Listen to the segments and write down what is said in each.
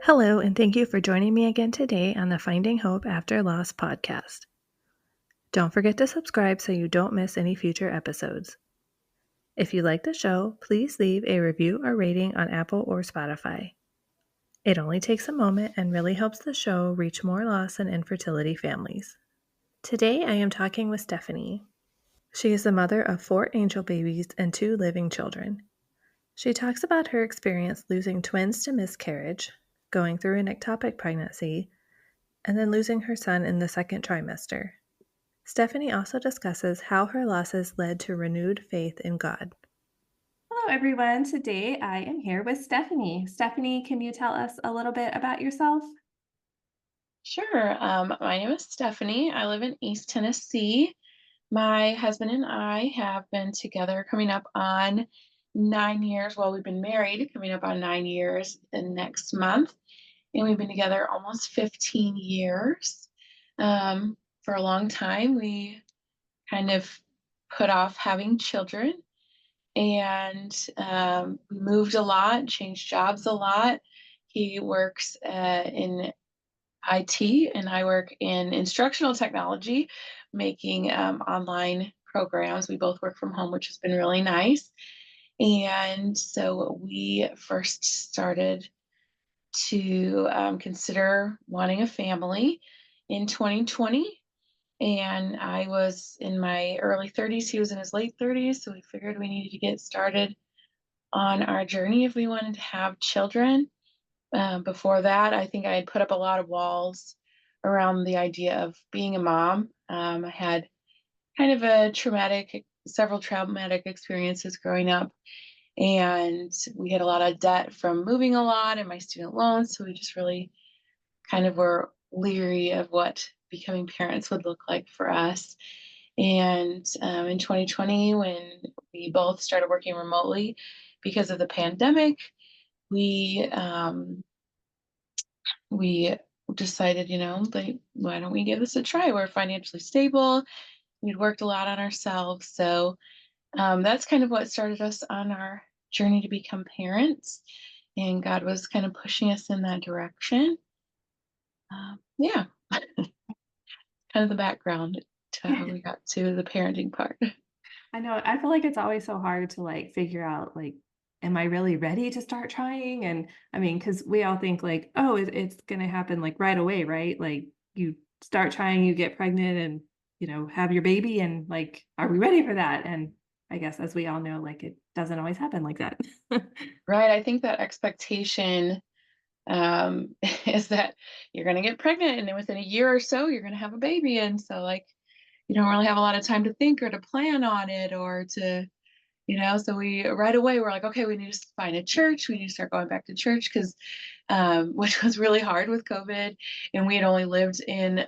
Hello, and thank you for joining me again today on the Finding Hope After Loss podcast. Don't forget to subscribe so you don't miss any future episodes. If you like the show, please leave a review or rating on Apple or Spotify. It only takes a moment and really helps the show reach more loss and infertility families. Today I am talking with Stephanie. She is the mother of 4 angel babies and 2 living children. She talks about her experience losing twins to miscarriage, going through an ectopic pregnancy, and then losing her son in the second trimester. Stephanie also discusses how her losses led to renewed faith in God. Hello, everyone. Today I am here with Stephanie. Stephanie, can you tell us a little bit about yourself? Sure. My name is Stephanie. I live in East Tennessee. My husband and I have been together coming up on 9 years. Well, we've been married coming up on 9 years in next month, and we've been together almost 15 years. For a long time, we kind of put off having children, and we moved a lot, changed jobs a lot. He works in IT, and I work in instructional technology, making online programs. We both work from home, which has been really nice. And so we first started to consider wanting a family in 2020. And I was in my early 30s. He was in his late 30s. So we figured we needed to get started on our journey if we wanted to have children. Before that, I think I had put up a lot of walls around the idea of being a mom. I had kind of several traumatic experiences growing up, and we had a lot of debt from moving a lot and my student loans. So we just really kind of were leery of what becoming parents would look like for us. And in 2020, when we both started working remotely because of the pandemic, we we decided, like, why don't we give this a try? We're financially stable. We'd worked a lot on ourselves. So that's kind of what started us on our journey to become parents. And God was kind of pushing us in that direction. Yeah, kind of the background to how we got to the parenting part. I know I feel like it's always so hard to figure out am I really ready to start trying? And I mean, because we all think oh, it's gonna happen right away, right? Like you start trying, you get pregnant and have your baby and are we ready for that? And I guess as we all know, it doesn't always happen like that. Right. I think that expectation is that you're going to get pregnant, and then within a year or so, you're going to have a baby. And so, like, you don't really have a lot of time to think or to plan on it or to, so we right away we're like, okay, we need to find a church. We need to start going back to church because, which was really hard with COVID. And we had only lived in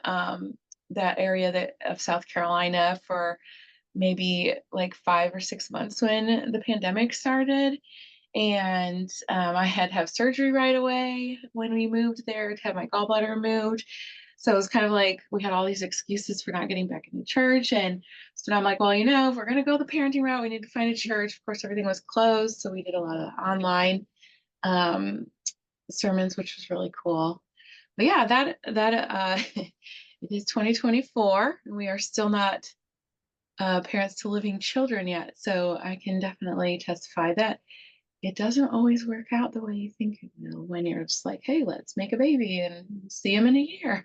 that area of South Carolina for maybe like 5 or 6 months when the pandemic started. And I had to have surgery right away when we moved there to have my gallbladder removed. So it was kind of like we had all these excuses for not getting back into church. And so now I'm like, well, if we're going to go the parenting route, we need to find a church. Of course, everything was closed. So we did a lot of online um, sermons, which was really cool. But yeah, it is 2024, and we are still not parents to living children yet. So I can definitely testify that it doesn't always work out the way you think it will when you're just like, hey, let's make a baby and see him in a year.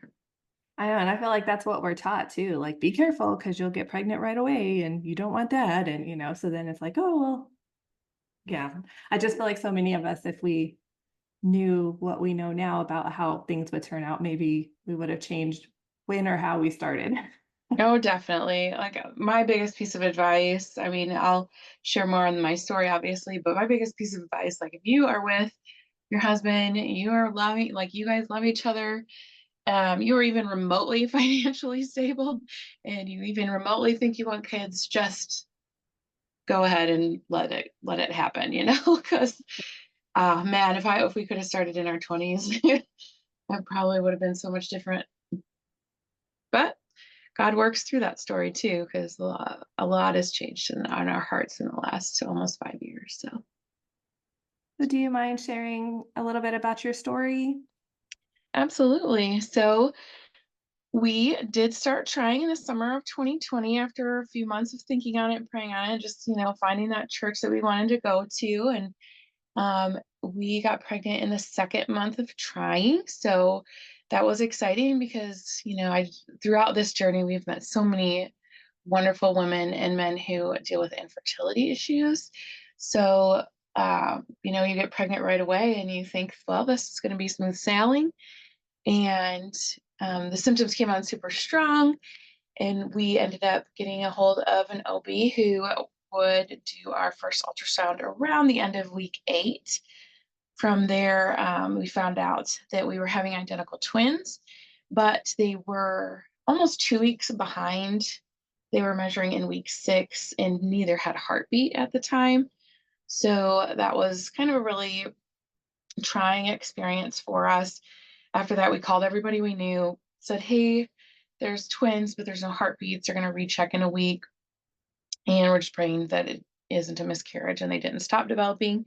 I know, and I feel like that's what we're taught too. Like, be careful because you'll get pregnant right away, and you don't want that. And so then it's like, oh well, yeah. I just feel like so many of us, if we knew what we know now about how things would turn out, maybe we would have changed when or how we started. Oh, definitely. Like my biggest piece of advice, I mean, I'll share more on my story, obviously, but my biggest piece of advice, like if you are with your husband, you are loving, like you guys love each other, you are even remotely financially stable, and you even remotely think you want kids, just go ahead and let it happen, because man, if we could have started in our 20s, that probably would have been so much different. But God works through that story too, because a lot has changed on our hearts in the last almost 5 years. So So, do you mind sharing a little bit about your story? Absolutely. So we did start trying in the summer of 2020 after a few months of thinking on it and praying on it, just, finding that church that we wanted to go to. And we got pregnant in the second month of trying. So that was exciting because, throughout this journey, we've met so many wonderful women and men who deal with infertility issues. So, you get pregnant right away and you think, well, this is going to be smooth sailing. And the symptoms came on super strong. And we ended up getting a hold of an OB who would do our first ultrasound around the end of week 8. From there, we found out that we were having identical twins, but they were almost 2 weeks behind. They were measuring in week 6, and neither had heartbeat at the time. So that was kind of a really trying experience for us. After that, we called everybody we knew, said, hey, there's twins, but there's no heartbeats. They're going to recheck in a week. And we're just praying that it isn't a miscarriage and they didn't stop developing.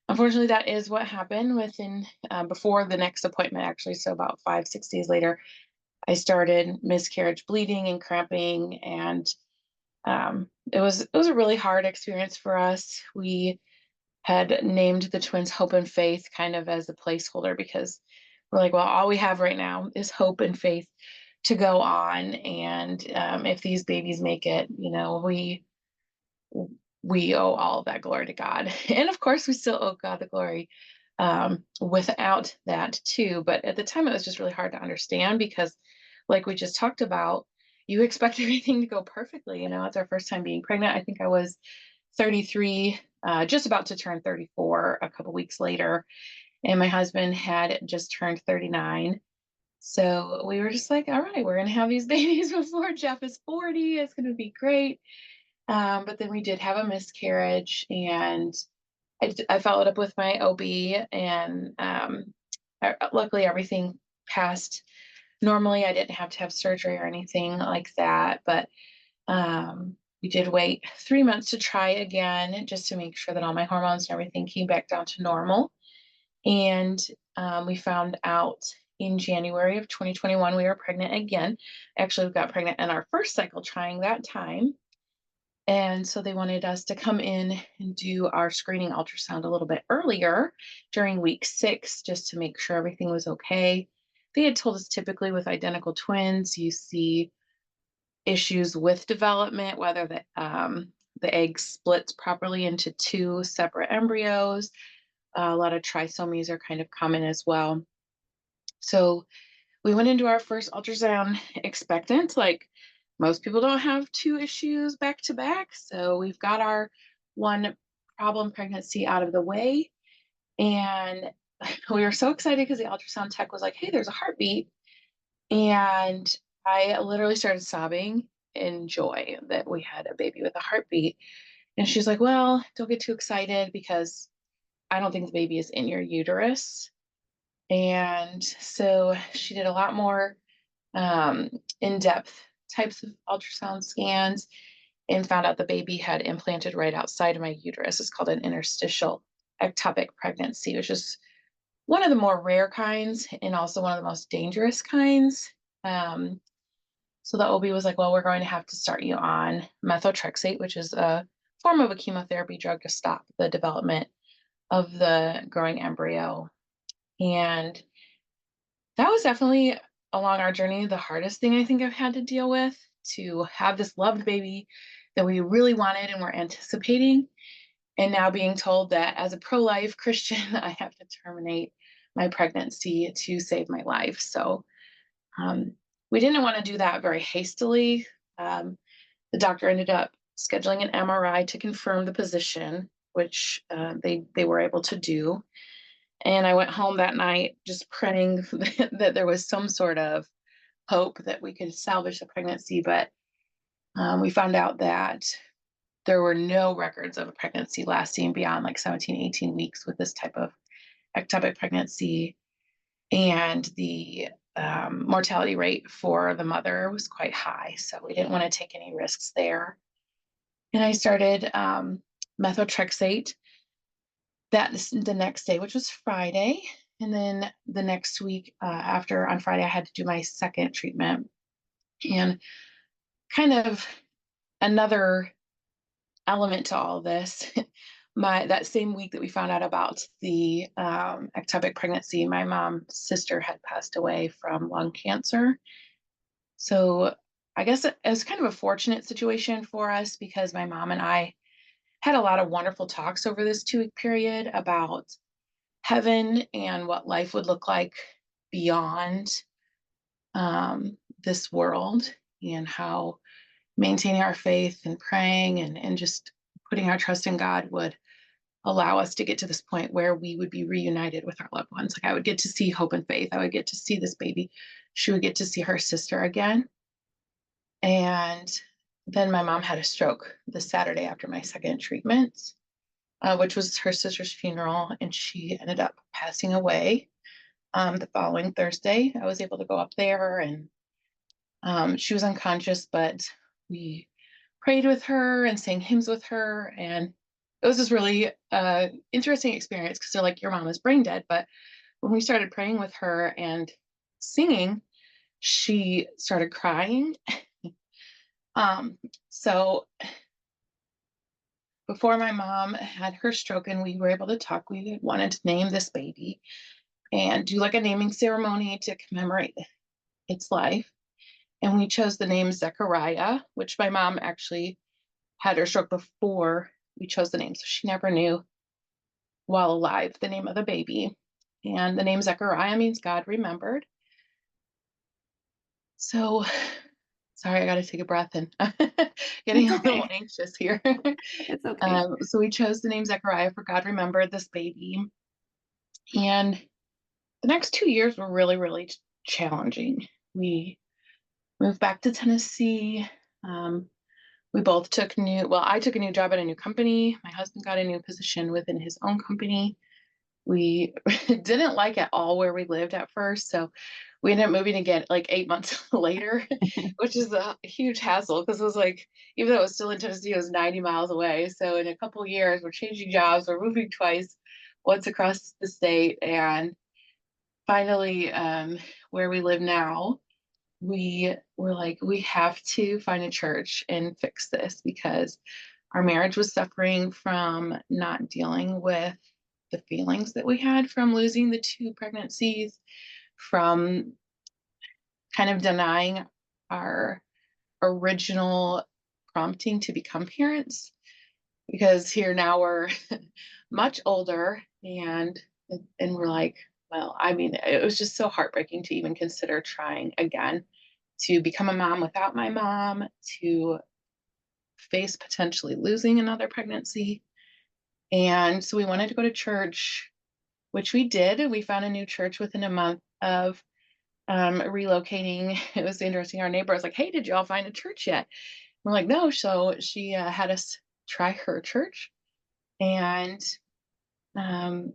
Unfortunately, that is what happened within before the next appointment, actually. So about 5, 6 days later, I started miscarriage bleeding and cramping, and it was a really hard experience for us. We had named the twins Hope and Faith kind of as a placeholder because we're like, well, all we have right now is hope and faith to go on, and if these babies make it, we owe all of that glory to God. And of course, we still owe God the glory without that too. But at the time, it was just really hard to understand because, like we just talked about, you expect everything to go perfectly. It's our first time being pregnant. I think I was 33, just about to turn 34 a couple weeks later. And my husband had just turned 39. So we were just like, all right, we're going to have these babies before Jeff is 40. It's going to be great. But then we did have a miscarriage, and I followed up with my OB, and luckily everything passed normally. I didn't have to have surgery or anything like that, but we did wait 3 months to try again just to make sure that all my hormones and everything came back down to normal. And we found out in January of 2021 we were pregnant again. Actually, we got pregnant in our first cycle trying that time. And so they wanted us to come in and do our screening ultrasound a little bit earlier during week 6, just to make sure everything was okay. They had told us typically with identical twins, you see issues with development, whether the egg splits properly into 2 separate embryos. A lot of trisomies are kind of common as well. So we went into our first ultrasound expectant. Like, most people don't have 2 issues back to back. So we've got our one problem pregnancy out of the way. And we were so excited because the ultrasound tech was like, hey, there's a heartbeat. And I literally started sobbing in joy that we had a baby with a heartbeat. And she's like, well, don't get too excited because I don't think the baby is in your uterus. And so she did a lot more in-depth types of ultrasound scans and found out the baby had implanted right outside of my uterus. It's called an interstitial ectopic pregnancy, which is one of the more rare kinds and also one of the most dangerous kinds. Um, so the OB was like, well, we're going to have to start you on methotrexate, which is a form of a chemotherapy drug to stop the development of the growing embryo. And that was definitely, along our journey, the hardest thing I think I've had to deal with, to have this loved baby that we really wanted and were anticipating, and now being told that as a pro-life Christian, I have to terminate my pregnancy to save my life. So we didn't want to do that very hastily. The doctor ended up scheduling an MRI to confirm the position, which they were able to do. And I went home that night just praying that there was some sort of hope that we could salvage the pregnancy. But we found out that there were no records of a pregnancy lasting beyond like 17, 18 weeks with this type of ectopic pregnancy. And the mortality rate for the mother was quite high. So we didn't want to take any risks there. And I started methotrexate the next day, which was Friday. And then the next week, after on Friday, I had to do my second treatment. And kind of another element to all of this, my that same week that we found out about the ectopic pregnancy, my mom's sister had passed away from lung cancer. So I guess it was kind of a fortunate situation for us because my mom and I had a lot of wonderful talks over this 2 week period about heaven and what life would look like beyond this world, and how maintaining our faith and praying and just putting our trust in God would allow us to get to this point where we would be reunited with our loved ones. Like I would get to see Hope and Faith. I would get to see this baby. She would get to see her sister again. And then my mom had a stroke the Saturday after my second treatment, which was her sister's funeral, and she ended up passing away the following Thursday. I was able to go up there, and she was unconscious, but we prayed with her and sang hymns with her. And it was this really interesting experience because they're like, your mom is brain dead. But when we started praying with her and singing, she started crying. um, so before my mom had her stroke and we were able to talk, we wanted to name this baby and do like a naming ceremony to commemorate its life. And we chose the name Zechariah, which my mom actually had her stroke before we chose the name. So she never knew while alive the name of the baby. And the name Zechariah means God remembered. So sorry, I got to take a breath and getting It's a little okay. anxious here. It's okay. So we chose the name Zechariah for God remembered this baby. And the next 2 years were really, really challenging. We moved back to Tennessee. Um, we both took I took a new job at a new company. My husband got a new position within his own company. We didn't like at all where we lived at first. So we ended up moving again like 8 months later, which is a huge hassle because it was like, even though it was still in Tennessee, it was 90 miles away. So in a couple of years, we're changing jobs, we're moving twice, once across the state. And finally, where we live now, we were like, we have to find a church and fix this because our marriage was suffering from not dealing with the feelings that we had from losing the 2 pregnancies, from kind of denying our original prompting to become parents. Because here now we're much older, and we're like, well, I mean, it was just so heartbreaking to even consider trying again to become a mom without my mom, to face potentially losing another pregnancy. And so we wanted to go to church, which we did. We found a new church within a month of relocating. It was interesting. Our neighbor was like, hey, did y'all find a church yet? We're like, no. So she had us try her church. And um,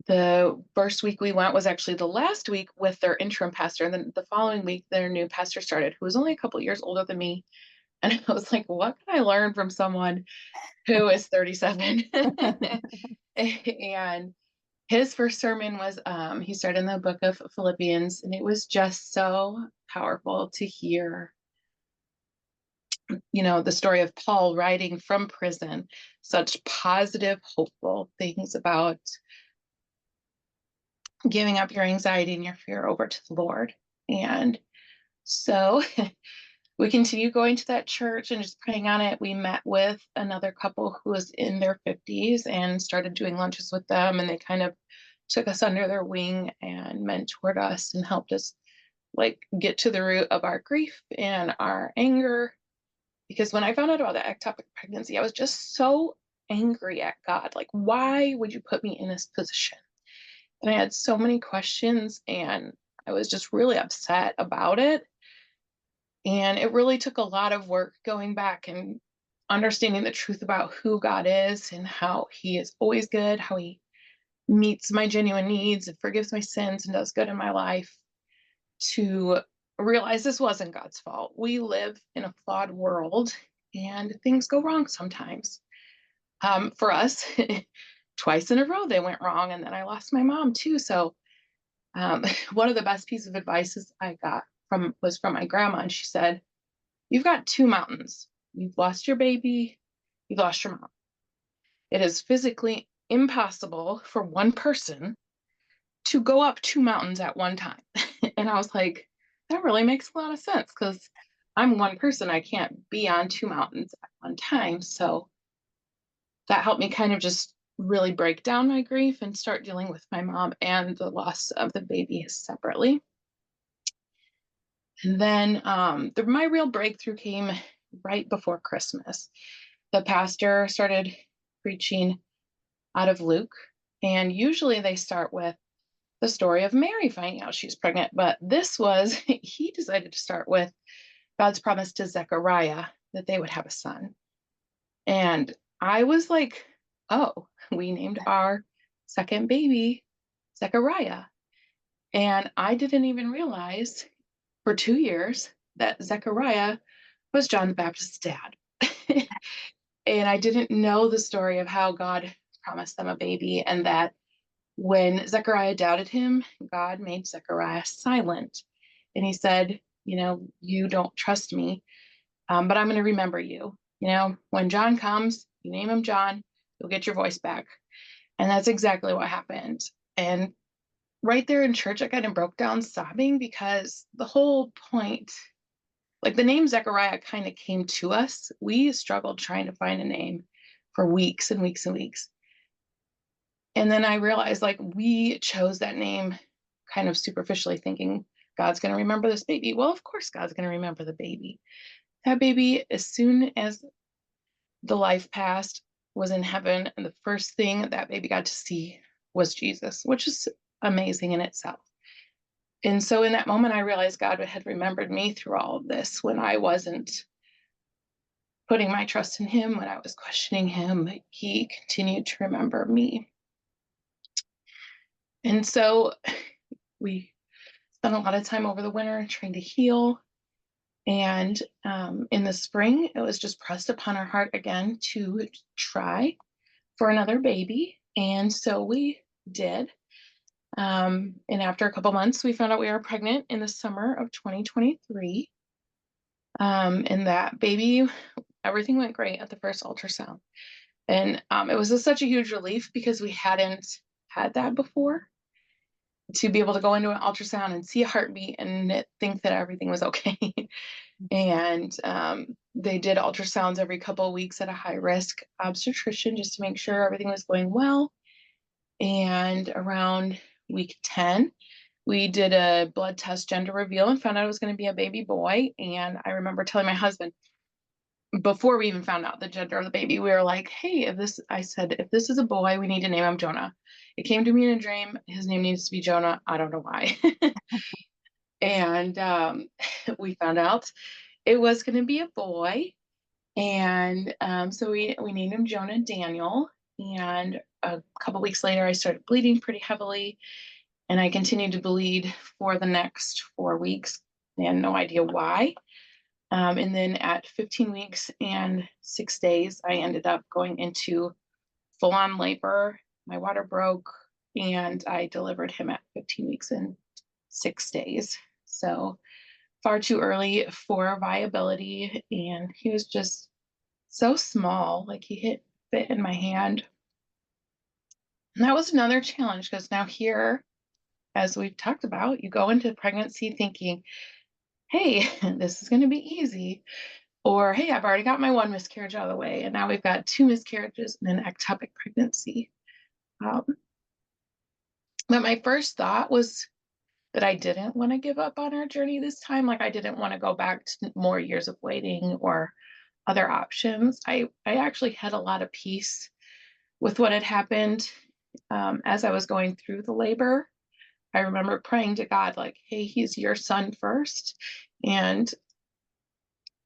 the first week we went was actually the last week with their interim pastor. And then the following week, their new pastor started, who was only a couple years older than me. And I was like, what can I learn from someone who is 37? And his first sermon was he started in the book of Philippians, and it was just so powerful to hear, the story of Paul writing from prison, such positive, hopeful things about giving up your anxiety and your fear over to the Lord. And so we continued going to that church and just praying on it. We met with another couple who was in their 50s and started doing lunches with them. And they kind of took us under their wing and mentored us and helped us like get to the root of our grief and our anger. Because when I found out about the ectopic pregnancy, I was just so angry at God. Like, why would you put me in this position? And I had so many questions, and I was just really upset about it. And it really took a lot of work going back and understanding the truth about who God is and how He is always good, how He meets my genuine needs and forgives my sins and does good in my life, to realize this wasn't God's fault. We live in a flawed world and things go wrong sometimes. For us, twice in a row they went wrong, and then I lost my mom too. So One of the best pieces of advice I got was from my grandma, and she said, "You've got two mountains. You've lost your baby. You've lost your mom. It is physically impossible for one person to go up two mountains at one time." And I was like, that really makes a lot of sense because I'm one person. I can't be on two mountains at one time. So that helped me kind of just really break down my grief and start dealing with my mom and the loss of the baby separately. And then my real breakthrough came right before Christmas. The pastor started preaching out of Luke, and usually they start with the story of Mary finding out she's pregnant, but this was, he decided to start with God's promise to Zechariah that they would have a son. And I was like, oh, we named our second baby Zechariah. And I didn't even realize for 2 years that Zechariah was John the Baptist's dad. And I didn't know the story of how God promised them a baby, and that when Zechariah doubted him, God made Zechariah silent. And he said, you don't trust me, but I'm going to remember you. When John comes, you name him John, you'll get your voice back. And that's exactly what happened. And right there in church, I kind of broke down sobbing because the whole point, like the name Zechariah kind of came to us. We struggled trying to find a name for weeks and weeks and weeks. And then I realized like we chose that name kind of superficially thinking God's going to remember this baby. Well, of course, God's going to remember the baby. That baby, as soon as the life passed, was in heaven. And the first thing that baby got to see was Jesus, which is amazing in itself. And so in that moment, I realized God had remembered me through all of this when I wasn't putting my trust in him, when I was questioning him. He continued to remember me. And so we spent a lot of time over the winter trying to heal. And in the spring, it was just pressed upon our heart again to try for another baby. And so we did. And after a couple months, we found out we were pregnant in the summer of 2023. And that baby, everything went great at the first ultrasound. And it was such a huge relief because we hadn't had that before, to be able to go into an ultrasound and see a heartbeat and think that everything was okay. And they did ultrasounds every couple of weeks at a high risk obstetrician just to make sure everything was going well. And around week 10, we did a blood test gender reveal and found out it was going to be a baby boy. And I remember telling my husband, before we even found out the gender of the baby, we were like, hey, I said, if this is a boy, we need to name him Jonah. It came to me in a dream. His name needs to be Jonah. I don't know why. And we found out it was going to be a boy. And so we named him Jonah Daniel. And a couple weeks later, I started bleeding pretty heavily. And I continued to bleed for the next 4 weeks. I had no idea why. And then at 15 weeks and 6 days, I ended up going into full-on labor. My water broke, and I delivered him at 15 weeks and 6 days. So far too early for viability. And he was just so small, like he fit in my hand. And that was another challenge because now here, as we've talked about, you go into pregnancy thinking, hey, this is going to be easy. Or, hey, I've already got my one miscarriage out of the way, and now we've got 2 miscarriages and an ectopic pregnancy. But my first thought was that I didn't want to give up on our journey this time. Like I didn't want to go back to more years of waiting or other options. I actually had a lot of peace with what had happened as I was going through the labor. I remember praying to God, like, hey, he's your son first, and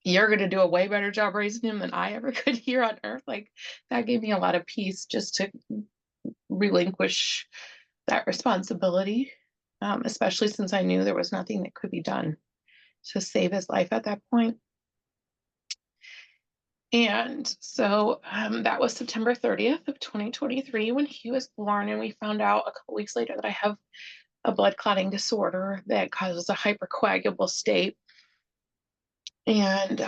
you're going to do a way better job raising him than I ever could here on earth. Like that gave me a lot of peace just to relinquish that responsibility, especially since I knew there was nothing that could be done to save his life at that point. And so that was September 30th of 2023 when he was born. And we found out a couple weeks later that I have a blood clotting disorder that causes a hypercoagulable state. And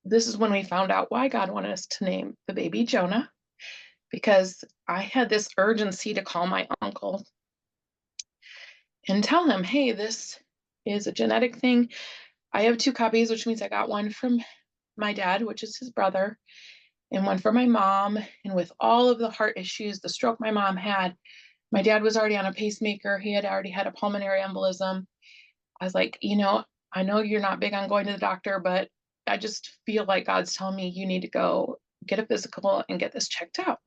this is when we found out why God wanted us to name the baby Jonah, because I had this urgency to call my uncle and tell him, hey, this is a genetic thing. I have two copies, which means I got one from my dad, which is his brother, and one for my mom. And with all of the heart issues, the stroke my mom had, my dad was already on a pacemaker. He had already had a pulmonary embolism. I was like, I know you're not big on going to the doctor, but I just feel like God's telling me you need to go get a physical and get this checked out.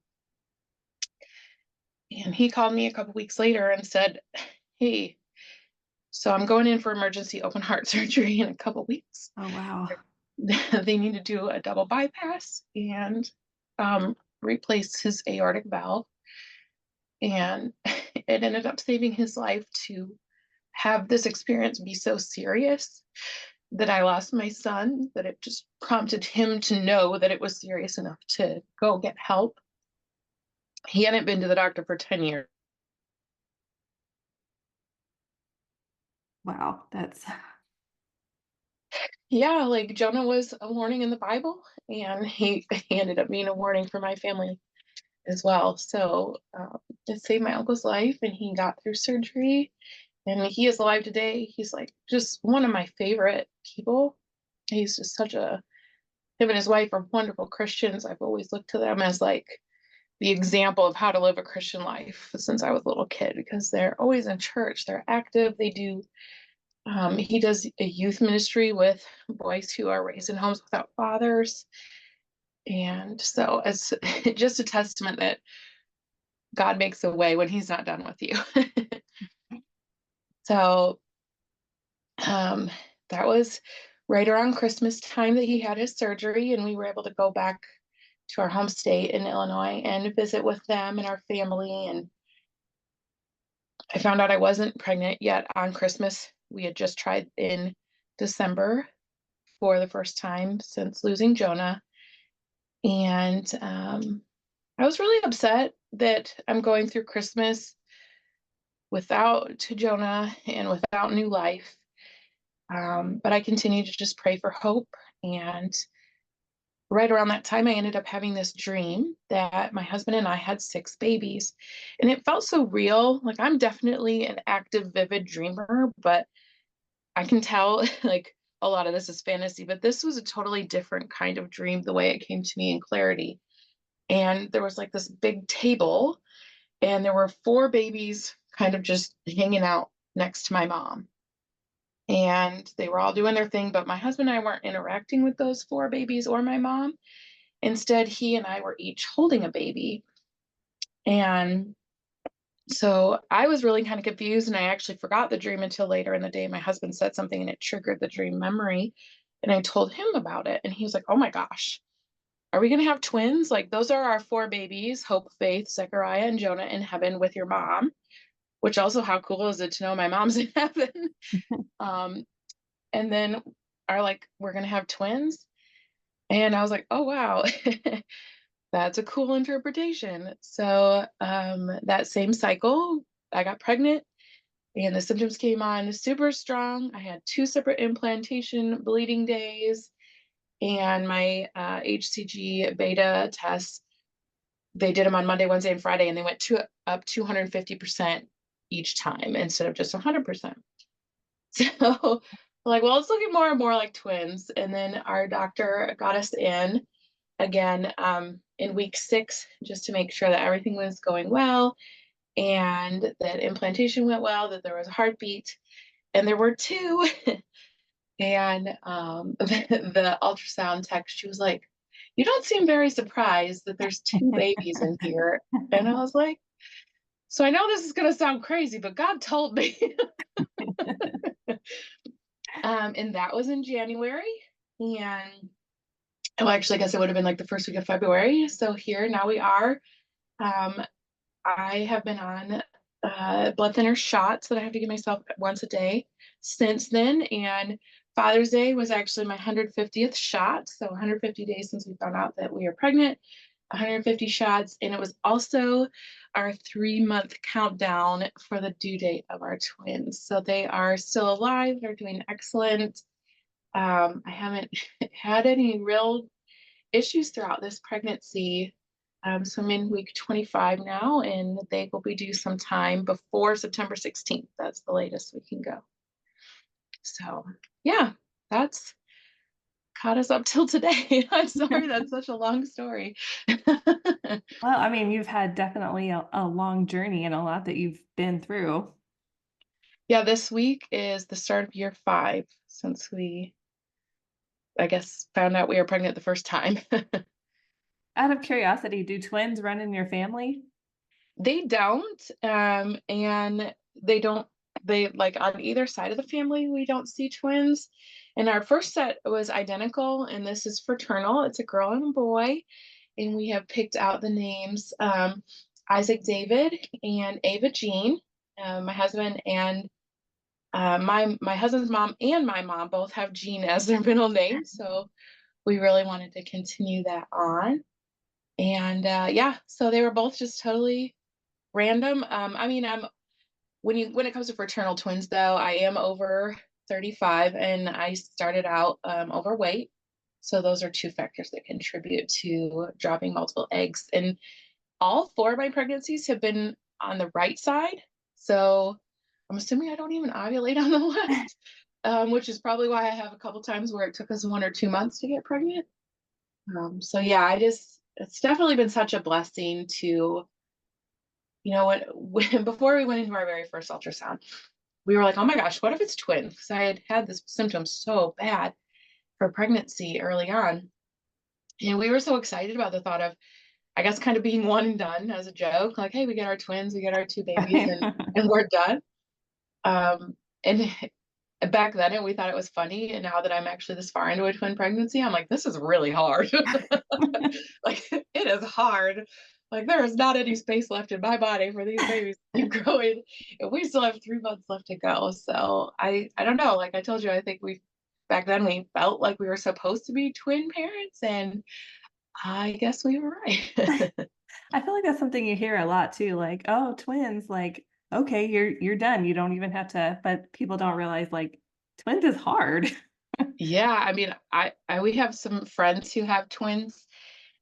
And he called me a couple weeks later and said, hey, so I'm going in for emergency open heart surgery in a couple weeks. Oh, wow. They need to do a double bypass and replace his aortic valve. And it ended up saving his life to have this experience be so serious that I lost my son, that it just prompted him to know that it was serious enough to go get help. He hadn't been to the doctor for 10 years. Wow. That's Yeah, like Jonah was a warning in the Bible, and he ended up being a warning for my family as well. So it saved my uncle's life, and he got through surgery, and he is alive today. He's like just one of my favorite people. He's just him and his wife are wonderful Christians. I've always looked to them as like the example of how to live a Christian life since I was a little kid, because they're always in church, they're active, they do. He does a youth ministry with boys who are raised in homes without fathers. And so it's just a testament that God makes a way when he's not done with you. So um, that was right around Christmas time that he had his surgery, and we were able to go back to our home state in Illinois and visit with them and our family. And I found out I wasn't pregnant yet on Christmas. We had just tried in December for the first time since losing Jonah. And I was really upset that I'm going through Christmas without Jonah and without new life. But I continued to just pray for hope. And right around that time, I ended up having this dream that my husband and I had 6 babies. And it felt so real. Like, I'm definitely an active, vivid dreamer, but I can tell like a lot of this is fantasy, but this was a totally different kind of dream, the way it came to me in clarity. And there was like this big table, and there were 4 babies kind of just hanging out next to my mom. And they were all doing their thing, but my husband and I weren't interacting with those 4 babies or my mom. Instead, he and I were each holding a baby. And so I was really kind of confused, and I actually forgot the dream until later in the day. My husband said something and it triggered the dream memory. And I told him about it, and he was like, oh my gosh, are we going to have twins? Like, those are our 4 babies, Hope, Faith, Zechariah, and Jonah in heaven with your mom, which also, how cool is it to know my mom's in heaven? um, and then are like, we're going to have twins. And I was like, oh, wow, that's a cool interpretation. So that same cycle, I got pregnant, and the symptoms came on super strong. I had 2 separate implantation bleeding days, and my HCG beta tests, they did them on Monday, Wednesday, and Friday, and they went up 250% each time instead of just 100%. So like, well, it's looking more and more like twins. And then our doctor got us in again in week 6, just to make sure that everything was going well and that implantation went well, that there was a heartbeat, and there were 2. And the ultrasound tech, she was like, you don't seem very surprised that there's 2 babies in here. And I was like, so I know this is going to sound crazy, but God told me. And that was in January. And well, actually, I guess it would have been like the first week of February. So here now we are. Um, I have been on blood thinner shots that I have to give myself once a day since then. And Father's Day was actually my 150th shot. So 150 days since we found out that we are pregnant. 150 shots, and it was also our 3-month countdown for the due date of our twins. So they are still alive. They're doing excellent. I haven't had any real issues throughout this pregnancy. So I'm in week 25 now, and they will be due sometime before September 16th. That's the latest we can go. So yeah, that's caught us up till today. I'm sorry, that's such a long story. Well, I mean, you've had definitely a long journey and a lot that you've been through. Yeah, this week is the start of year 5 since we, I guess, found out we were pregnant the first time. Out of curiosity, do twins run in your family? They don't, and they don't they like on either side of the family, we don't see twins. And our first set was identical, and this is fraternal. It's a girl and a boy, and we have picked out the names Isaac David and Ava Jean. My husband and my husband's mom and my mom both have Jean as their middle name, so we really wanted to continue that on. And yeah, so they were both just totally random. I mean, I'm when it comes to fraternal twins, though, I am over 35, and I started out overweight. So those are two factors that contribute to dropping multiple eggs. And all 4 of my pregnancies have been on the right side. So I'm assuming I don't even ovulate on the left, which is probably why I have a couple times where it took us 1 or 2 months to get pregnant. So yeah, it's definitely been such a blessing to, when before we went into our very first ultrasound, we were like, oh my gosh, what if it's twins? Because I had this symptom so bad for pregnancy early on. And we were so excited about the thought of, I guess, kind of being one and done as a joke, like, hey, we get our twins, we get our 2 babies, and we're done. And back then we thought it was funny. And now that I'm actually this far into a twin pregnancy, I'm like, this is really hard. Like, it is hard. Like, there is not any space left in my body for these babies to keep growing. And we still have 3 months left to go. So I don't know. Like I told you, I think back then we felt like we were supposed to be twin parents, and I guess we were right. I feel like that's something you hear a lot too, like, oh, twins, like, okay, you're done. You don't even have to, but people don't realize like twins is hard. Yeah, I mean, we have some friends who have twins.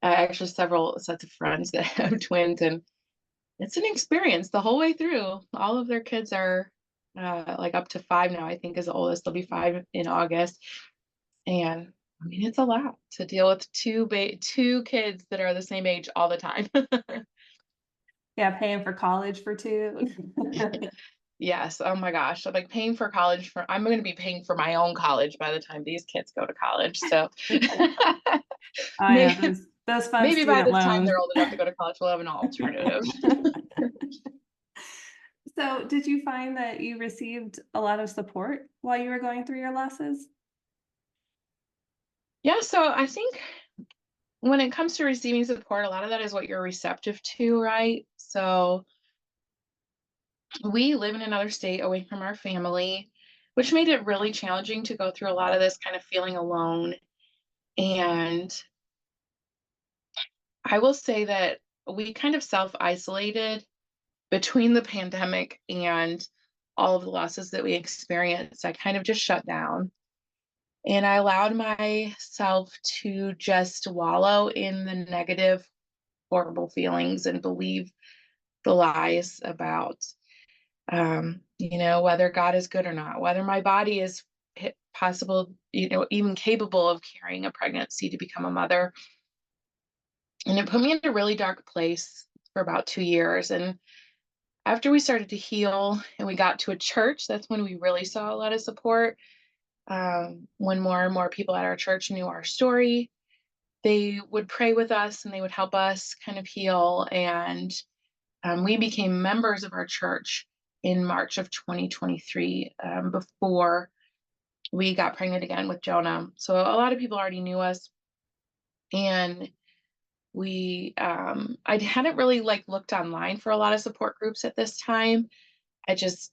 Actually, several sets of friends that have twins, and it's an experience the whole way through. All of their kids are like up to 5 now. I think is the oldest. They'll be 5 in August, and I mean, it's a lot to deal with two kids that are the same age all the time. Yeah, paying for college for 2. Yes. Oh my gosh. I'm like paying for college I'm going to be paying for my own college by the time these kids go to college. So Oh yeah, maybe, those fun maybe by student the time loans. they're old enough to go to college, we'll have an alternative. So, did you find that you received a lot of support while you were going through your losses? Yeah. So I think when it comes to receiving support, a lot of that is what you're receptive to, right? So we live in another state away from our family, which made it really challenging to go through a lot of this kind of feeling alone. And I will say that we kind of self isolated between the pandemic and all of the losses that we experienced. I kind of just shut down, and I allowed myself to just wallow in the negative, horrible feelings and believe the lies about, whether God is good or not, whether my body is possible, even capable of carrying a pregnancy to become a mother. And it put me in a really dark place for about 2 years. And after we started to heal and we got to a church, that's when we really saw a lot of support. When more and more people at our church knew our story, they would pray with us and they would help us kind of heal. And we became members of our church in March of 2023, before we got pregnant again with Jonah. So a lot of people already knew us. And I hadn't really like looked online for a lot of support groups at this time. I just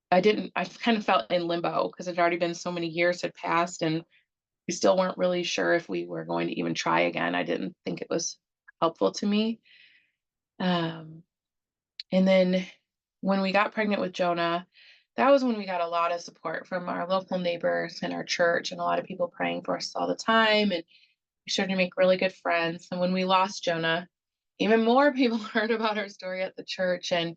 I kind of felt in limbo because it had already been so many years had passed, and we still weren't really sure if we were going to even try again. I didn't think it was helpful to me. Um, and then when we got pregnant with Jonah, that was when we got a lot of support from our local neighbors and our church, and a lot of people praying for us all the time. And we started to make really good friends. And when we lost Jonah, even more people heard about our story at the church. And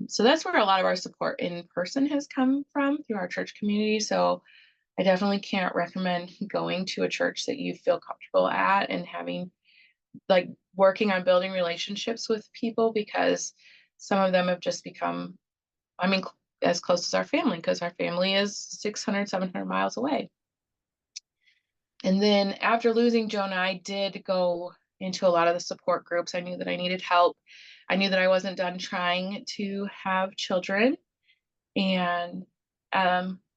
so that's where a lot of our support in person has come from through our church community. So I definitely can't recommend going to a church that you feel comfortable at and having like working on building relationships with people, because some of them have just become, I mean, as close as our family, because our family is 600, 700 miles away. And then after losing Jonah, I did go into a lot of the support groups. I knew that I needed help. I knew that I wasn't done trying to have children. And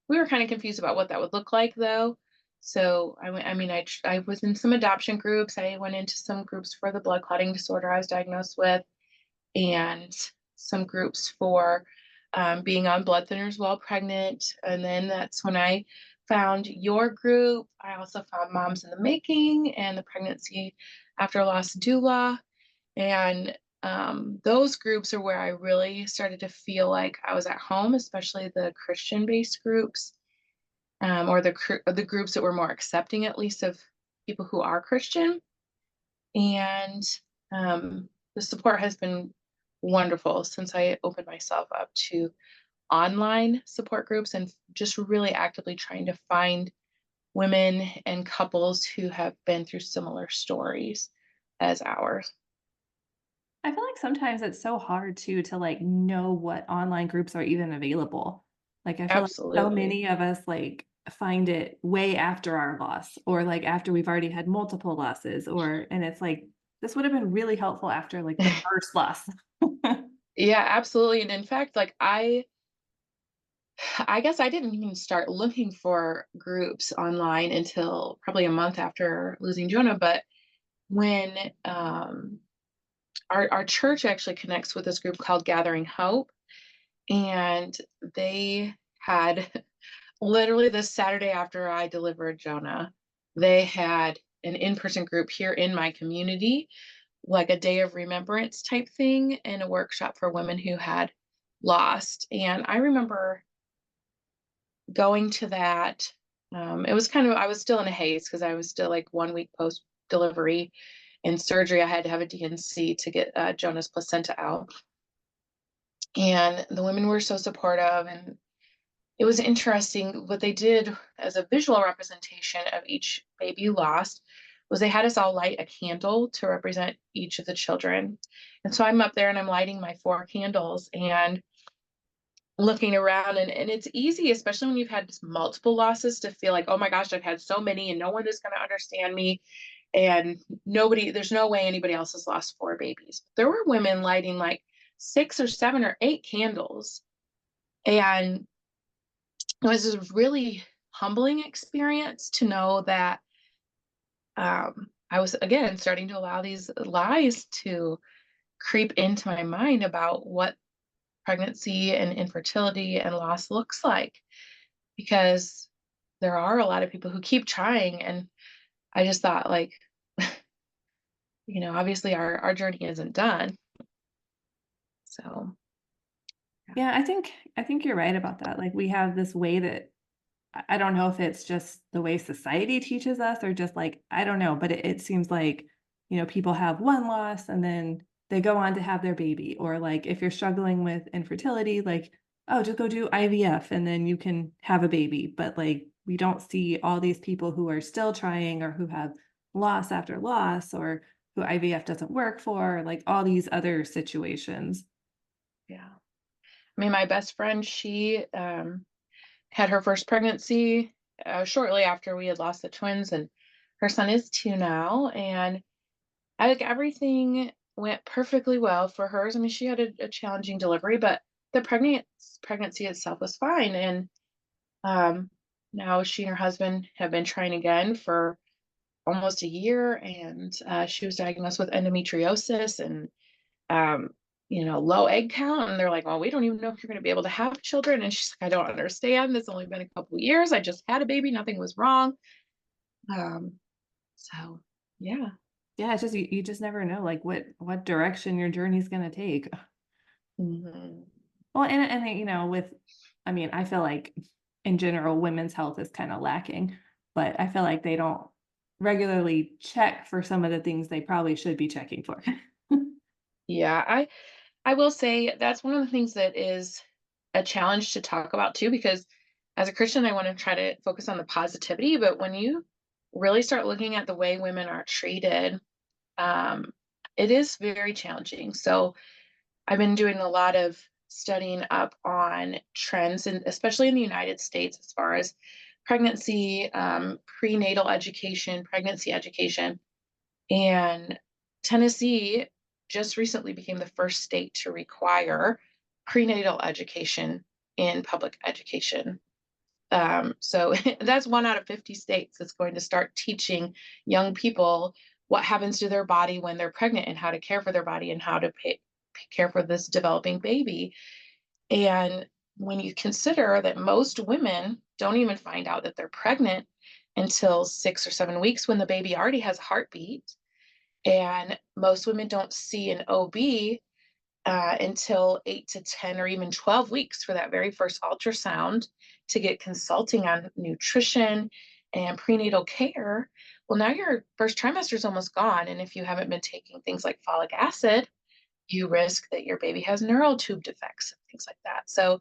we were kind of confused about what that would look like, though. So I was in some adoption groups. I went into some groups for the blood clotting disorder I was diagnosed with, and some groups for being on blood thinners while pregnant. And then that's when I found your group. I also found Moms in the Making and the Pregnancy After Loss Doula. And those groups are where I really started to feel like I was at home, especially the Christian-based groups, or the groups that were more accepting, at least, of people who are Christian. And the support has been wonderful since I opened myself up to online support groups and just really actively trying to find women and couples who have been through similar stories as ours. I feel like sometimes it's so hard too to like know what online groups are even available. Like I feel like so Absolutely. many of us like find it way after our loss or like after we've already had multiple losses or and it's like this would have been really helpful after like the first loss. Yeah, absolutely. And in fact, like I guess I didn't even start looking for groups online until probably a month after losing Jonah. But when our church actually connects with this group called Gathering Hope, and they had literally this Saturday after I delivered Jonah, they had an in-person group here in my community, like a day of remembrance type thing, and a workshop for women who had lost. And I remember going to that. It was kind of, I was still in a haze because I was still like 1 week post delivery and surgery. I had to have a DNC to get Jonah's placenta out. And the women were so supportive. And it was interesting. What they did as a visual representation of each baby lost was they had us all light a candle to represent each of the children. And so I'm up there and I'm lighting my 4 candles and looking around, and it's easy, especially when you've had multiple losses, to feel like, oh my gosh, I've had so many and no one is going to understand me, and there's no way anybody else has lost 4 babies. There were women lighting like 6 or 7 or 8 candles, and it was a really humbling experience to know that I was again starting to allow these lies to creep into my mind about what pregnancy and infertility and loss looks like, because there are a lot of people who keep trying. And I just thought, like, obviously our journey isn't done. So, yeah. Yeah, I think you're right about that. Like we have this way that I don't know if it's just the way society teaches us or just like I don't know, but it seems like, people have one loss and then they go on to have their baby. Or like if you're struggling with infertility, like, oh, just go do IVF and then you can have a baby. But like we don't see all these people who are still trying or who have loss after loss or who IVF doesn't work for, like all these other situations. Yeah. I mean, my best friend, she had her first pregnancy shortly after we had lost the twins, and her son is 2 now. And I think everything went perfectly well for hers. I mean, she had a challenging delivery, but the pregnancy itself was fine. And Um, now she and her husband have been trying again for almost a year, and she was diagnosed with endometriosis and low egg count. And they're like, "Well, we don't even know if you're going to be able to have children." And she's like, "I don't understand. It's only been a couple years. I just had a baby. Nothing was wrong." Um, so, yeah. Yeah, it's just you just never know like what direction your journey's gonna take. Mhm. Well, and you know, with I mean, I feel like in general women's health is kind of lacking, but I feel like they don't regularly check for some of the things they probably should be checking for. Yeah, I will say that's one of the things that is a challenge to talk about too, because as a Christian, I want to try to focus on the positivity. But when you really start looking at the way women are treated, um, it is very challenging. So I've been doing a lot of studying up on trends, and especially in the United States, as far as pregnancy, prenatal education, pregnancy education. And Tennessee just recently became the first state to require prenatal education in public education. So that's one out of 50 states that's going to start teaching young people what happens to their body when they're pregnant and how to care for their body and how to care for this developing baby. And when you consider that most women don't even find out that they're pregnant until 6 or 7 weeks when the baby already has a heartbeat, and most women don't see an OB until 8 to 10 or even 12 weeks for that very first ultrasound to get consulting on nutrition and prenatal care. Well, now your first trimester is almost gone. And if you haven't been taking things like folic acid, you risk that your baby has neural tube defects and things like that. So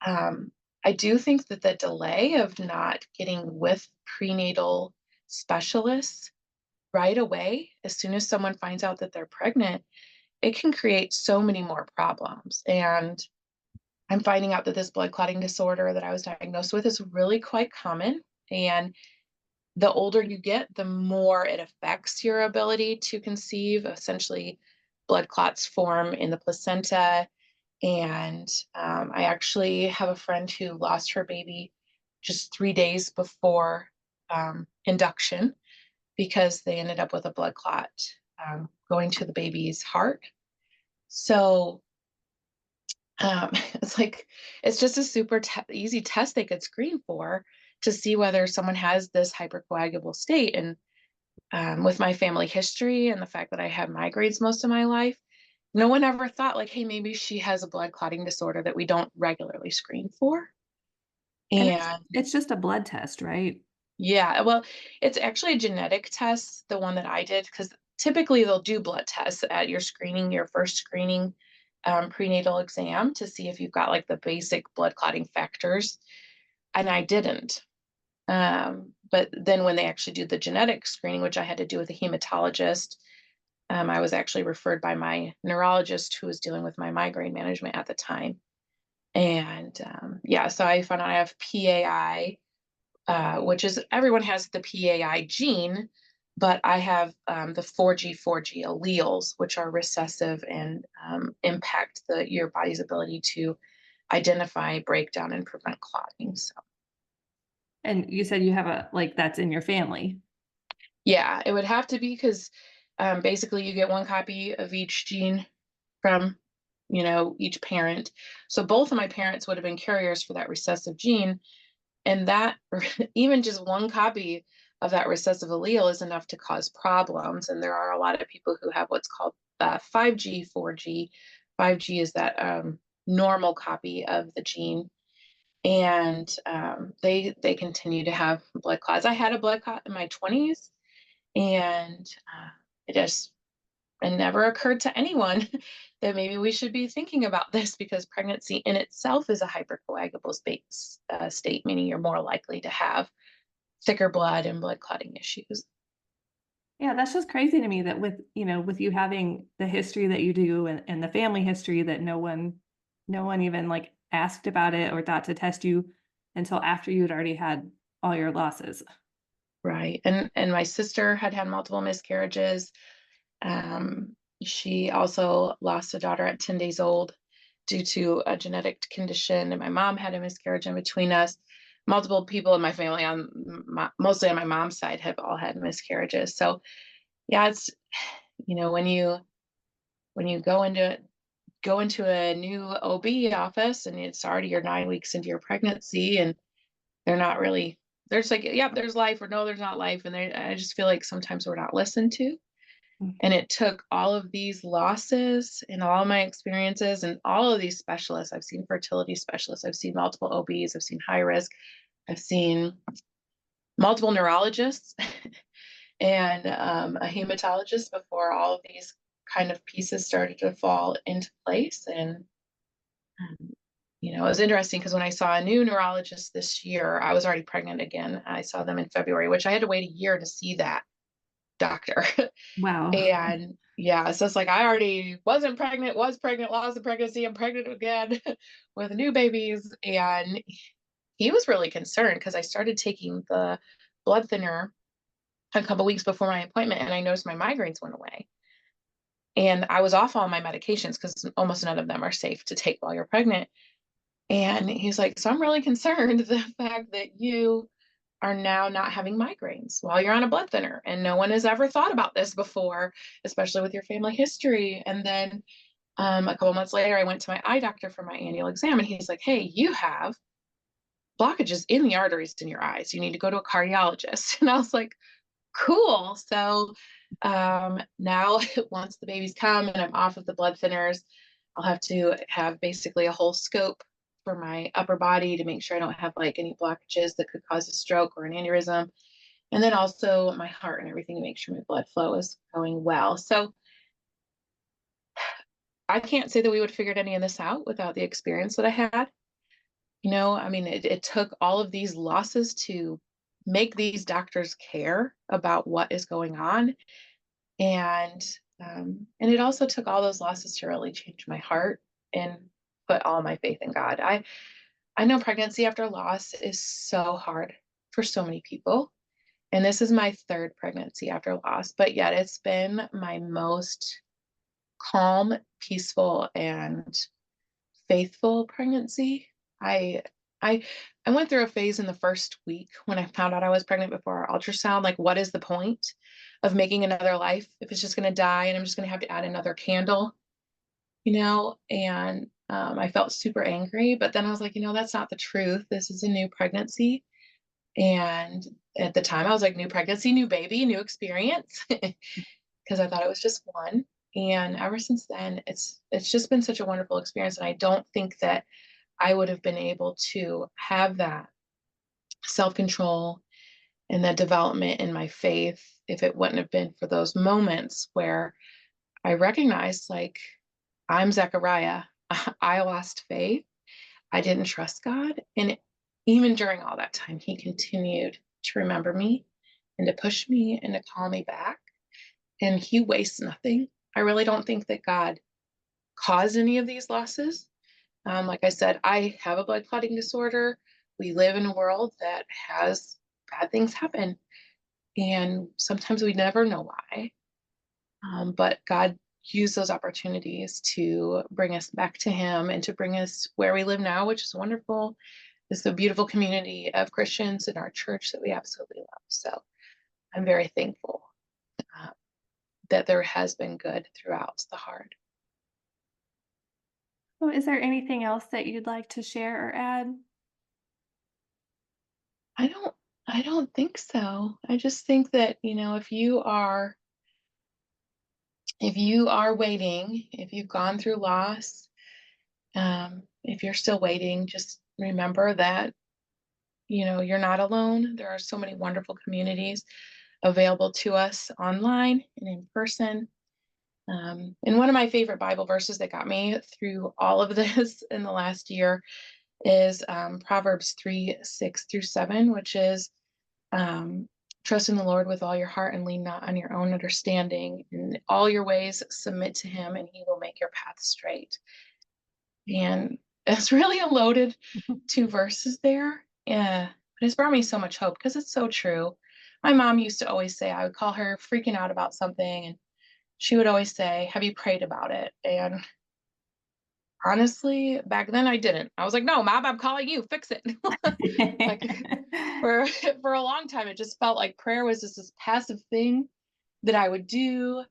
um, I do think that the delay of not getting with prenatal specialists right away, as soon as someone finds out that they're pregnant, it can create so many more problems. And I'm finding out that this blood clotting disorder that I was diagnosed with is really quite common. And the older you get, the more it affects your ability to conceive. Essentially, blood clots form in the placenta. And I actually have a friend who lost her baby just 3 days before induction because they ended up with a blood clot going to the baby's heart. So it's like it's just a super easy test they could screen for to see whether someone has this hypercoagulable state. And with my family history and the fact that I had migraines most of my life, no one ever thought like, hey, maybe she has a blood clotting disorder that we don't regularly screen for. And And it's just a blood test, right? yeah, well, it's actually a genetic test, the one that I did, because typically they'll do blood tests at your screening, your first screening prenatal exam to see if you've got like the basic blood clotting factors. And I didn't. But then when they actually do the genetic screening, which I had to do with a hematologist, I was actually referred by my neurologist who was dealing with my migraine management at the time. And yeah, so I found out I have PAI, which is everyone has the PAI gene, but I have the 4G alleles, which are recessive and impact your body's ability to identify, break down, and prevent clotting. So, And you said you have a like that's in your family. yeah, it would have to be because basically you get one copy of each gene from, each parent. So both of my parents would have been carriers for that recessive gene. And that, even just one copy of that recessive allele is enough to cause problems. And there are a lot of people who have what's called 5G, 4G. 5G is that normal copy of the gene. And they continue to have blood clots. I had a blood clot in my 20s, and it just it never occurred to anyone that maybe we should be thinking about this because pregnancy in itself is a hypercoagulable state, meaning you're more likely to have thicker blood and blood clotting issues. Yeah, that's just crazy to me that with, you know, with you having the history that you do and the family history that no one even like asked about it or thought to test you until after you had already had all your losses. Right. And my sister had multiple miscarriages. She also lost a daughter at 10 days old due to a genetic condition, and my mom had a miscarriage in between us. Multiple people in my family, mostly on my mom's side, have all had miscarriages. So yeah, it's when you go into a new OB office and it's already you're 9 weeks into your pregnancy and they're not really, there's like, yeah, there's life, or no, there's not life. And I just feel like sometimes we're not listened to. And it took all of these losses and all of my experiences and all of these specialists. I've seen fertility specialists, I've seen multiple OBs, I've seen high risk, I've seen multiple neurologists and a hematologist before all of these kind of pieces started to fall into place. And it was interesting because when I saw a new neurologist this year, I was already pregnant again. I saw them in February, which I had to wait a year to see that doctor. Wow. And yeah, so it's like I already wasn't pregnant, was pregnant, lost the pregnancy, I'm pregnant again with new babies. And he was really concerned because I started taking the blood thinner a couple weeks before my appointment, and I noticed my migraines went away. And I was off all my medications because almost none of them are safe to take while you're pregnant. And he's like, so I'm really concerned the fact that you are now not having migraines while you're on a blood thinner. And no one has ever thought about this before, especially with your family history. And then a couple months later, I went to my eye doctor for my annual exam, and he's like, hey, you have blockages in the arteries in your eyes. You need to go to a cardiologist. And I was like, cool. So now, once the babies come and I'm off of the blood thinners, I'll have to have basically a whole scope for my upper body to make sure I don't have like any blockages that could cause a stroke or an aneurysm. And then also my heart and everything to make sure my blood flow is going well. So I can't say that we would have figured any of this out without the experience that I had. I mean, it took all of these losses to make these doctors care about what is going on. And it also took all those losses to really change my heart and put all my faith in God. I know pregnancy after loss is so hard for so many people. And this is my third pregnancy after loss, but yet it's been my most calm, peaceful, and faithful pregnancy. I I I went through a phase in the first week when I found out I was pregnant before our ultrasound. Like, what is the point of making another life if it's just going to die and I'm just going to have to add another candle, And I felt super angry, but then I was like, that's not the truth. This is a new pregnancy. And at the time, I was like, new pregnancy, new baby, new experience, because I thought it was just one. And ever since then, it's just been such a wonderful experience. And I don't think that I would have been able to have that self-control and that development in my faith if it wouldn't have been for those moments where I recognized, like, I'm Zechariah. I lost faith. I didn't trust God. And even during all that time, he continued to remember me and to push me and to call me back. And he wastes nothing. I really don't think that God caused any of these losses. Like I said, I have a blood clotting disorder. We live in a world that has bad things happen. And sometimes we never know why. But God used those opportunities to bring us back to him and to bring us where we live now, which is wonderful. It's a beautiful community of Christians in our church that we absolutely love. So I'm very thankful uh, that there has been good throughout the hard. Well, is there anything else that you'd like to share or add? I don't I don't think so. I just think that, if you are waiting, if you've gone through loss, if you're still waiting, just remember that, you're not alone. There are so many wonderful communities available to us online and in person. And one of my favorite Bible verses that got me through all of this in the last year is Proverbs 3:6-7, which is trust in the Lord with all your heart and lean not on your own understanding. In all your ways, submit to him, and he will make your path straight. And it's really a loaded two verses there. Yeah. But it's brought me so much hope because it's so true. My mom used to always say, I would call her freaking out about something, and she would always say, have you prayed about it? And honestly, back then I didn't. I was like, no, mom, I'm calling you, fix it. Like for for a long time, it just felt like prayer was just this passive thing that I would do.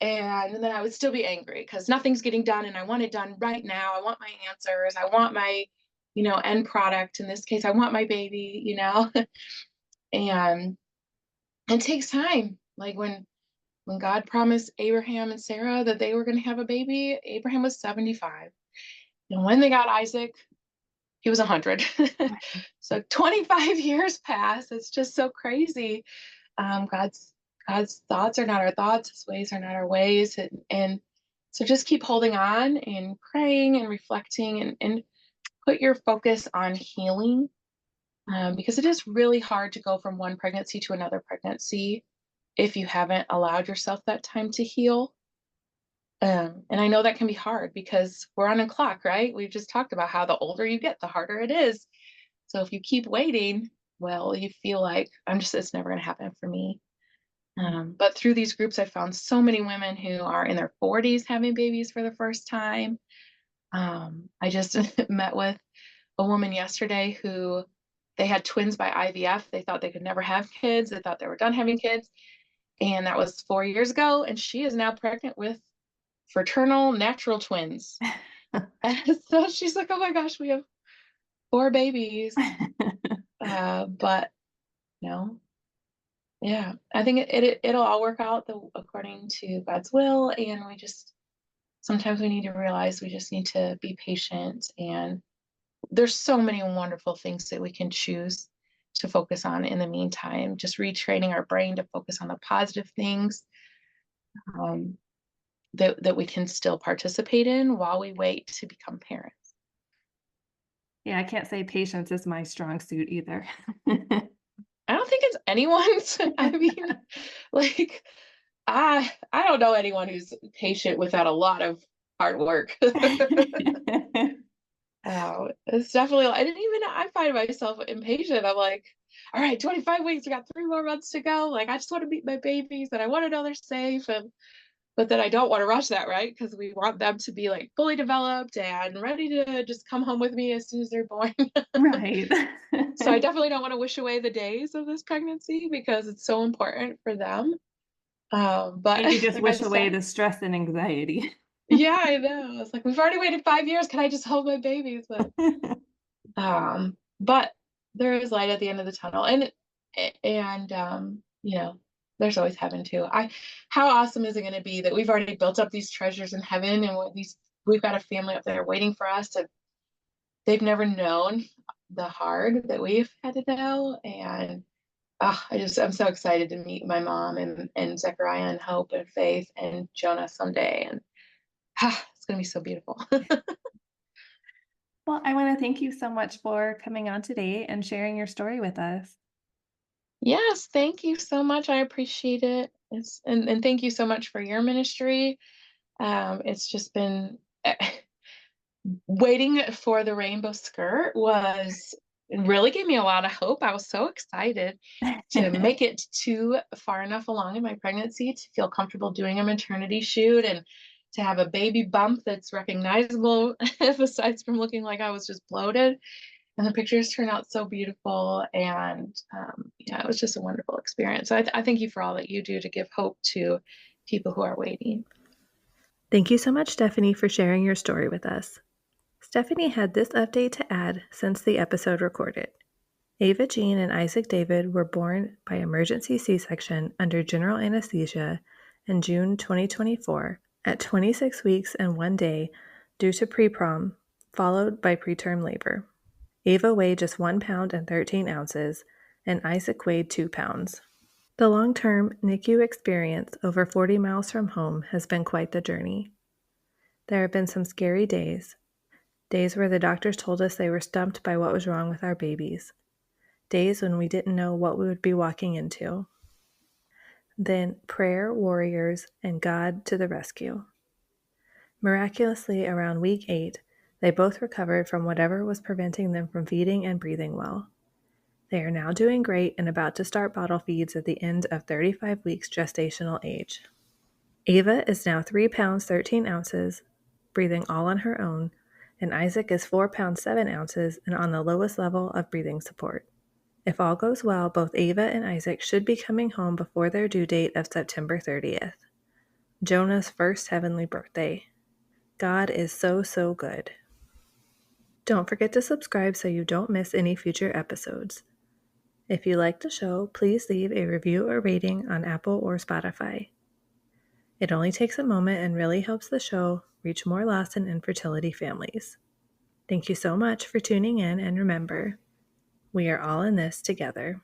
And then I would still be angry because nothing's getting done and I want it done right now. I want my answers. I want my, end product. In this case, I want my baby. And it takes time. Like when when God promised Abraham and Sarah that they were going to have a baby, Abraham was 75. And when they got Isaac, he was 100. So 25 years passed. It's just so crazy. God's thoughts are not our thoughts. His ways are not our ways. And so just keep holding on and praying and reflecting and put your focus on healing, because it is really hard to go from one pregnancy to another pregnancy if you haven't allowed yourself that time to heal. And I know that can be hard because we're on a clock, right? We've just talked about how the older you get, the harder it is. So if you keep waiting, well, you feel like it's never going to happen for me. But through these groups, I found so many women who are in their 40s having babies for the first time. I just met with a woman yesterday who they had twins by IVF. They thought they could never have kids. They thought they were done having kids. And that was 4 years ago. And she is now pregnant with fraternal natural twins. And so she's like, oh my gosh, we have 4 babies. But no, yeah, I think it'll all work out according to God's will. And sometimes we need to realize we just need to be patient. And there's so many wonderful things that we can choose to focus on in the meantime, just retraining our brain to focus on the positive things, that we can still participate in while we wait to become parents. Yeah, I can't say patience is my strong suit either. I don't think it's anyone's. I mean, like, I don't know anyone who's patient without a lot of hard work. It's definitely, I find myself impatient. I'm like, all right, 25 weeks, we got 3 more months to go. Like, I just want to meet my babies and I want to know they're safe. But then I don't want to rush that, right? Because we want them to be like fully developed and ready to just come home with me as soon as they're born. Right. So I definitely don't want to wish away the days of this pregnancy because it's so important for them. But Maybe just like I wish away said, the stress and anxiety. yeah, I know. It's like we've already waited 5 years. Can I just hold my babies? But there is light at the end of the tunnel, and there's always heaven too. How awesome is it going to be that we've already built up these treasures in heaven, and we've got a family up there waiting for us, and they've never known the hard that we've had to know, and I'm so excited to meet my mom and Zechariah and Hope and Faith and Jonah someday, and it's going to be so beautiful. Well, I want to thank you so much for coming on today and sharing your story with us. Yes, thank you so much. I appreciate it. And thank you so much for your ministry. It's just been waiting for the rainbow skirt was it really gave me a lot of hope. I was so excited to make it too far enough along in my pregnancy to feel comfortable doing a maternity shoot and to have a baby bump that's recognizable besides from looking like I was just bloated. And the pictures turned out so beautiful, and yeah, it was just a wonderful experience. So I thank you for all that you do to give hope to people who are waiting. Thank you so much, Stephanie, for sharing your story with us. Stephanie had this update to add since the episode recorded. Ava Jean and Isaac David were born by emergency C-section under general anesthesia in June 2024 at 26 weeks and 1 day due to pre-prom, followed by preterm labor. Ava weighed just 1 pound and 13 ounces, and Isaac weighed 2 pounds. The long-term NICU experience over 40 miles from home has been quite the journey. There have been some scary days where the doctors told us they were stumped by what was wrong with our babies, days when we didn't know what we would be walking into. Then prayer warriors and God to the rescue. Miraculously, around week 8, they both recovered from whatever was preventing them from feeding and breathing well. They are now doing great and about to start bottle feeds at the end of 35 weeks gestational age. Ava is now 3 pounds 13 ounces, breathing all on her own, and Isaac is 4 pounds 7 ounces and on the lowest level of breathing support. If all goes well, both Ava and Isaac should be coming home before their due date of September 30th. Jonah's first heavenly birthday. God is so, so good. Don't forget to subscribe so you don't miss any future episodes. If you like the show, please leave a review or rating on Apple or Spotify. It only takes a moment and really helps the show reach more loss and infertility families. Thank you so much for tuning in, and remember, we are all in this together.